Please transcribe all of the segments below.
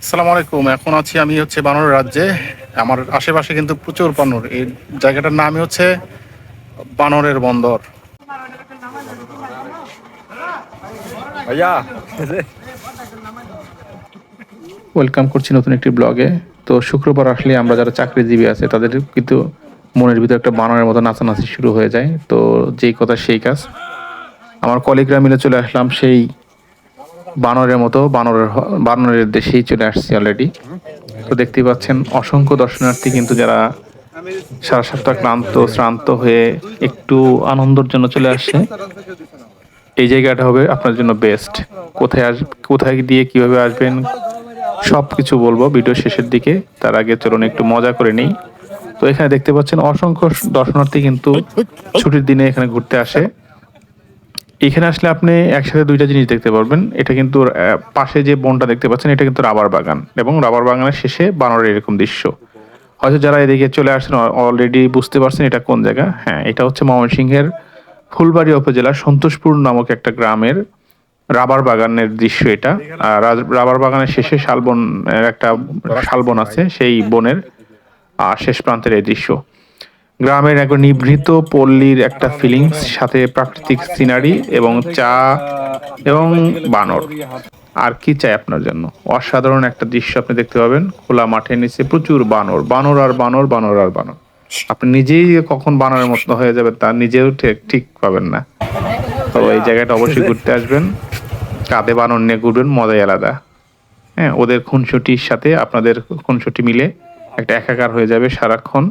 আসসালামু আলাইকুম। এখন আছি আমি বানর রাজ্যে। আমার আশেপাশে কিন্তু প্রচুর বানর। এই জায়গাটার নামই বানরের বন্দর। ভাইয়া ওয়েলকাম করছি নতুন একটি ব্লগে। তো শুক্রবার আসলে আমরা যারা চাকরিজীবী আছে তাদের কিন্তু মনের ভিতরে একটা বানরের মতো নাচানাচি শুরু হয়ে যায়। তো যেই কথা সেই কাজ, আমার কলিগরা মিলে চলে আসলাম সেই বানরের মতো বানরের দেশেই চলে আসছি অলরেডি। তো দেখতেই পাচ্ছেন অসংখ্য দর্শনার্থী কিন্তু যারা সারা সপ্তাহ ক্লান্ত শ্রান্ত হয়ে একটু আনন্দের জন্য চলে আসছে। এই জায়গাটা হবে আপনার জন্য বেস্ট। কোথায় দিয়ে কিভাবে আসবেন সব কিছু বলবো ভিডিও শেষের দিকে। তার আগে চলুন একটু মজা করে নিই। তো এখানে দেখতে পাচ্ছেন অসংখ্য দর্শনার্থী কিন্তু ছুটির দিনে এখানে ঘুরতে আসে। এখানে আসলে আপনি একসাথে দুইটা জিনিস দেখতে পারবেন। এটা কিন্তু পাশে যে বনটা দেখতে পাচ্ছেন এটা কিন্তু রাবার বাগান, এবং রাবার বাগানের শেষে বানরের এরকম দৃশ্য। হয়তো যারা এদিকে চলে আসছেন অলরেডি বুঝতে পারছেন এটা কোন জায়গা। হ্যাঁ, এটা হচ্ছে ময়মনসিংহের ফুলবাড়িয়া উপজেলার সন্তোষপুর নামক একটা গ্রামের রাবার বাগানের দৃশ্য এটা। আর রাবার বাগানের শেষে শালবন, একটা শালবন আছে, সেই বনের শেষ প্রান্তের এই দৃশ্য। গ্রামের একবার নিভৃত পল্লীর একটা ফিলিংস, সাথে প্রাকৃতিক সিনারি এবং চা এবং বানর। আর কি চাই আপনার জন্য? অসাধারণ একটা দৃশ্য আপনি দেখতে পাবেন। খোলা মাঠের নিচে প্রচুর বানর, বানর আর বানর, বানর আর বানর। আপনি নিজেই কখন বানরের মতো হয়ে যাবে তা নিজেও ঠিক ঠিক পাবেন না। তো এই জায়গাটা অবশ্যই ঘুরতে আসবেন। কাঁধে বানর নিয়ে ঘুরবেন, মজাই আলাদা। হ্যাঁ, ওদের খুনসুটির সাথে আপনাদের খুনসুটি মিলে একটা একাকার হয়ে যাবে সারাক্ষণ।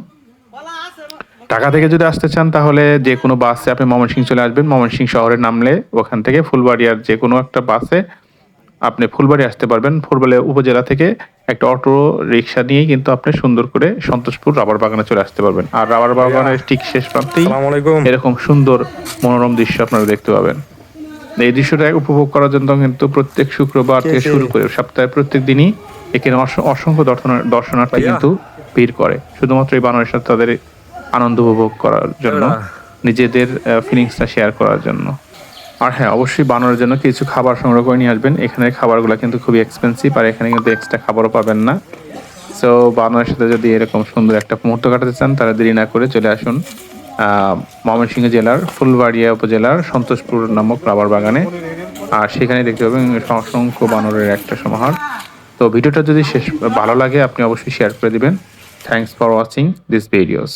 ঢাকা থেকে যদি আসতে চান তাহলে যে কোনো বাসে আপনি ময়মনসিংহ চলে আসবেন। ময়মনসিংহ শহরে নামলে ওখান থেকে ফুলবাড়িয়ার যে কোনো একটা বাসে আপনি ফুলবাড়ি আসতে পারবেন। ফুলবাড়িয়া উপজেলা থেকে একটা অটো রিক্সা নিয়েই কিন্তু আপনি সুন্দর করে সন্তোষপুর রাবার বাগানে চলে আসতে পারবেন। আর রাবার বাগানের ঠিক শেষ প্রান্তেই আসসালামু আলাইকুম। এরকম সুন্দর মনোরম দৃশ্য আপনারা দেখতে পাবেন। এই দৃশ্যটা উপভোগ করার জন্য কিন্তু প্রত্যেক শুক্রবার থেকে শুরু করে সপ্তাহে প্রত্যেক দিনই এখানে অসংখ্য দর্শনার্থী ভাইয়া কিন্তু ভিড় করে, শুধুমাত্র এই বানরের সাথে তাদের আনন্দ উপভোগ করার জন্য, নিজেদের ফিলিংসটা শেয়ার করার জন্য। আর হ্যাঁ, অবশ্যই বানরের জন্য কিছু খাবার সংগ্রহ করে নিয়ে আসবেন। এখানের খাবারগুলো কিন্তু খুবই এক্সপেন্সিভ, আর এখানে কিন্তু এক্সট্রা খাবারও পাবেন না। সো বানরের সাথে যদি এরকম সুন্দর একটা মুহূর্ত কাটাতে চান তাহলে দেরি না করে চলে আসুন ময়মনসিংহ জেলার ফুলবাড়িয়া উপজেলার সন্তোষপুর নামক রাবার বাগানে। আর সেখানে দেখতে পাবেন অসংখ্য বানরের একটা সমাহার। তো ভিডিওটা যদি ভালো লাগে আপনি অবশ্যই শেয়ার করে দিবেন। Thanks for watching this videos.